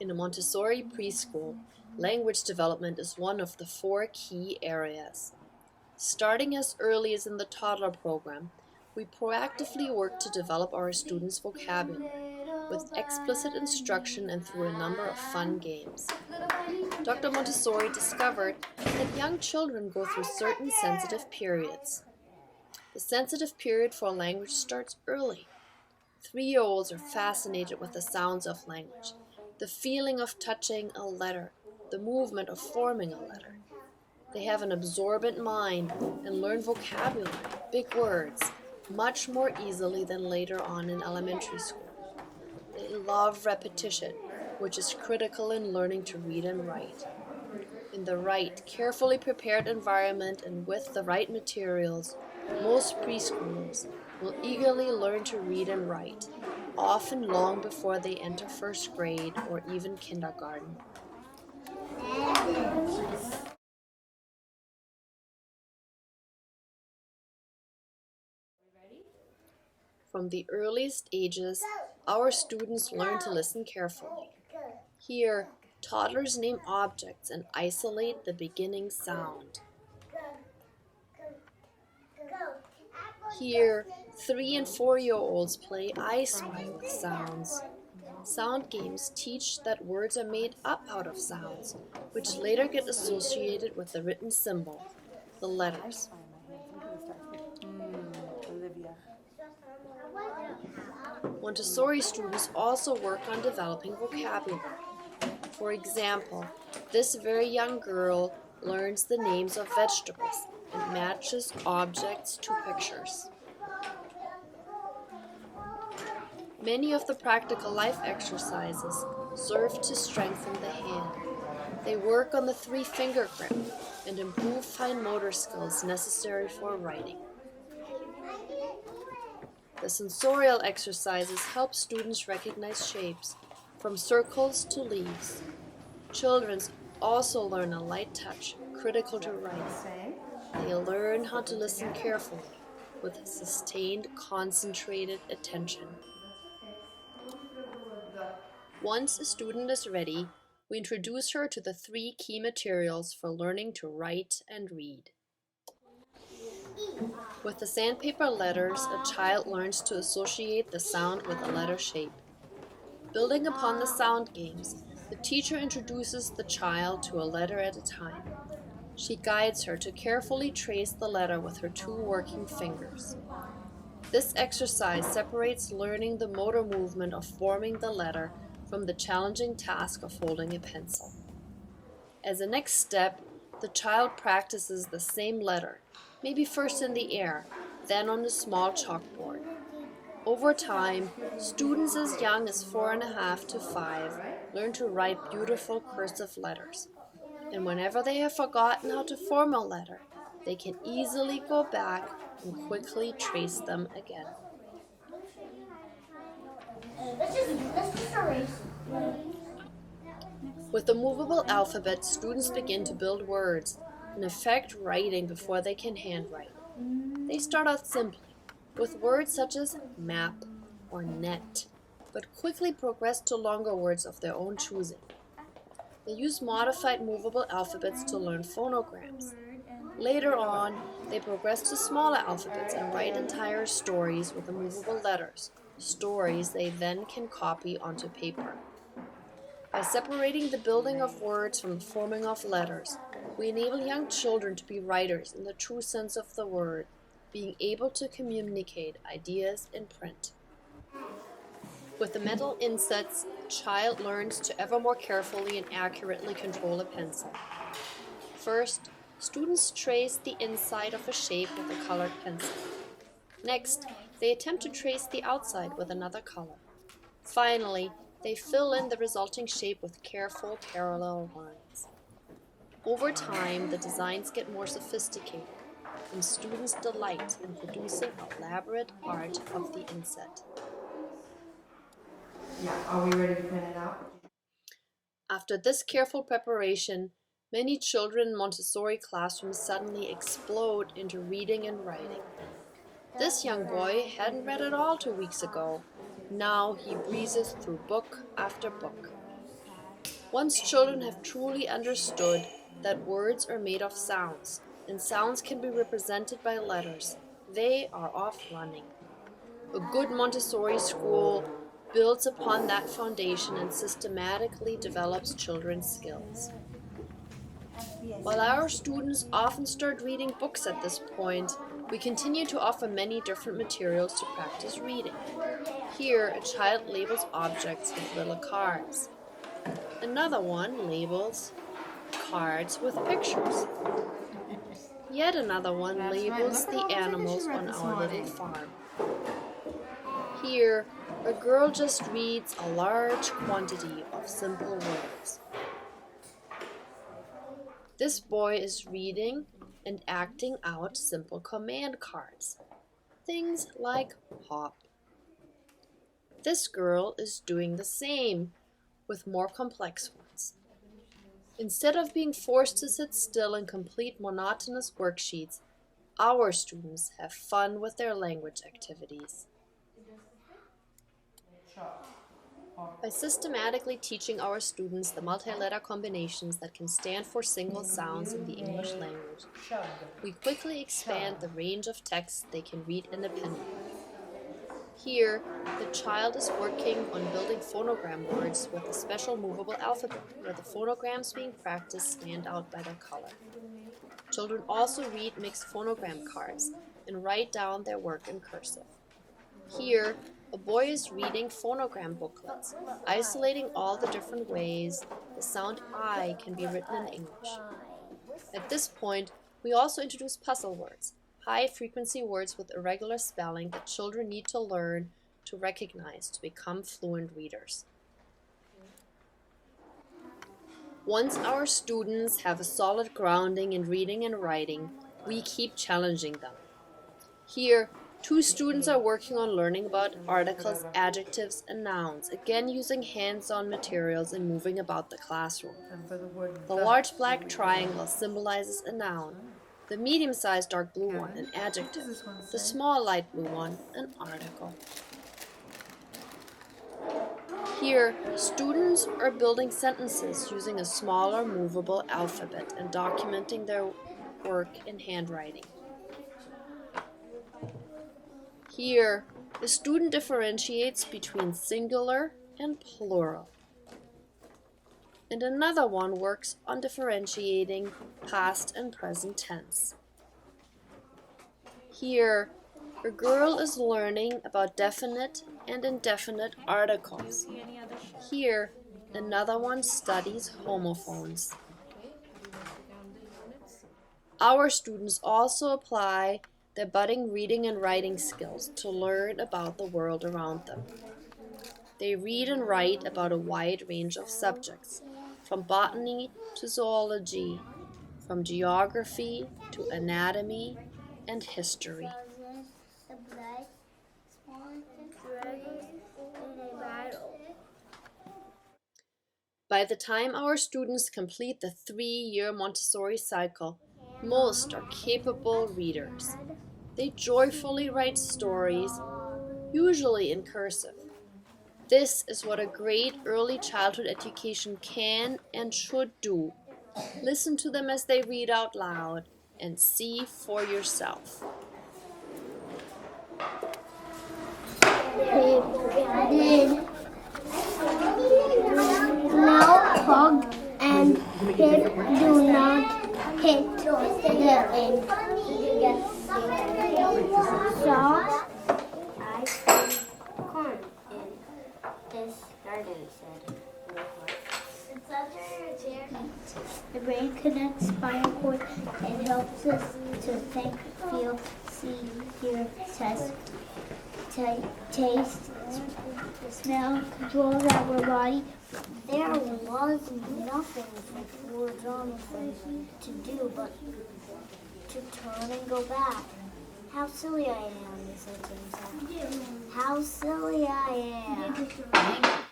In a Montessori preschool, language development is one of the 4 key areas. Starting as early as in the toddler program, we proactively work to develop our students' vocabulary with explicit instruction and through a number of fun games. Dr. Montessori discovered that young children go through certain sensitive periods. The sensitive period for language starts early. 3-year-olds are fascinated with the sounds of language, the feeling of touching a letter, the movement of forming a letter. They have an absorbent mind and learn vocabulary, big words, much more easily than later on in elementary school. They love repetition, which is critical in learning to read and write. In the right, carefully prepared environment and with the right materials, most preschoolers will eagerly learn to read and write, often long before they enter first grade or even kindergarten. From the earliest ages, our students learn to listen carefully. Here, toddlers name objects and isolate the beginning sound. Here, 3- and 4-year-olds play I Spy with sounds. Sound games teach that words are made up out of sounds, which later get associated with the written symbol, the letters. Montessori students also work on developing vocabulary. For example, this very young girl learns the names of vegetables and matches objects to pictures. Many of the practical life exercises serve to strengthen the hand. They work on the 3-finger grip and improve fine motor skills necessary for writing. The sensorial exercises help students recognize shapes, from circles to leaves. Children also learn a light touch, critical to writing. They learn how to listen carefully, with sustained, concentrated attention. Once a student is ready, we introduce her to the 3 key materials for learning to write and read. With the Sandpaper Letters, a child learns to associate the sound with the letter shape. Building upon the sound games, the teacher introduces the child to a letter at a time. She guides her to carefully trace the letter with her 2 working fingers. This exercise separates learning the motor movement of forming the letter from the challenging task of holding a pencil. As a next step, the child practices the same letter, maybe first in the air, then on a small chalkboard. Over time, students as young as 4.5 to 5 learn to write beautiful cursive letters. And whenever they have forgotten how to form a letter, they can easily go back and quickly trace them again. Let's just erase. With the movable alphabet, students begin to build words, in effect writing before they can handwrite. They start out simply, with words such as map or net, but quickly progress to longer words of their own choosing. They use modified movable alphabets to learn phonograms. Later on, they progress to smaller alphabets and write entire stories with the movable letters, stories they then can copy onto paper. By separating the building of words from the forming of letters, we enable young children to be writers in the true sense of the word, being able to communicate ideas in print. With the mental insets, the child learns to ever more carefully and accurately control a pencil. First, students trace the inside of a shape with a colored pencil. Next, they attempt to trace the outside with another color. Finally, they fill in the resulting shape with careful parallel lines. Over time, the designs get more sophisticated, and students delight in producing elaborate art of the inset. Yeah, are we ready to print it out? After this careful preparation, many children in Montessori classrooms suddenly explode into reading and writing. This young boy hadn't read at all 2 weeks ago. Now he breezes through book after book. Once children have truly understood that words are made of sounds, and sounds can be represented by letters, they are off running. A good Montessori school builds upon that foundation and systematically develops children's skills. While our students often start reading books at this point, we continue to offer many different materials to practice reading. Here, a child labels objects with little cards. Another one labels cards with pictures. Yet another one labels the animals on our little farm. Here, a girl just reads a large quantity of simple words. This boy is reading and acting out simple command cards. Things like hop. This girl is doing the same with more complex ones. Instead of being forced to sit still and complete monotonous worksheets, our students have fun with their language activities. By systematically teaching our students the multi-letter combinations that can stand for single sounds in the English language, we quickly expand the range of texts they can read independently. Here, the child is working on building phonogram boards with a special movable alphabet, where the phonograms being practiced stand out by their color. Children also read mixed phonogram cards and write down their work in cursive. Here, a boy is reading phonogram booklets, isolating all the different ways the sound I can be written in English. At this point, we also introduce puzzle words, high-frequency words with irregular spelling that children need to learn to recognize to become fluent readers. Once our students have a solid grounding in reading and writing, we keep challenging them. Here, 2 students are working on learning about articles, adjectives, and nouns, again using hands-on materials and moving about the classroom. The large black triangle symbolizes a noun, the medium-sized dark blue one an adjective, the small light blue one an article. Here, students are building sentences using a smaller movable alphabet and documenting their work in handwriting. Here, the student differentiates between singular and plural. And another one works on differentiating past and present tense. Here, a girl is learning about definite and indefinite articles. Here, another one studies homophones. Our students also apply their budding reading and writing skills to learn about the world around them. They read and write about a wide range of subjects, from botany to zoology, from geography to anatomy and history. By the time our students complete the 3-year Montessori cycle, most are capable readers. They joyfully write stories, usually in cursive. This is what a great early childhood education can and should do. Listen to them as they read out loud and see for yourself. Now hug and hip do not hit the end. Saw I see corn in this garden, said the brain connects spinal cord and helps us to think, feel, see, hear, taste, smell, controls our body. There was nothing for Jonathan to do but to turn and go back. How silly I am, he said to himself. How silly I am.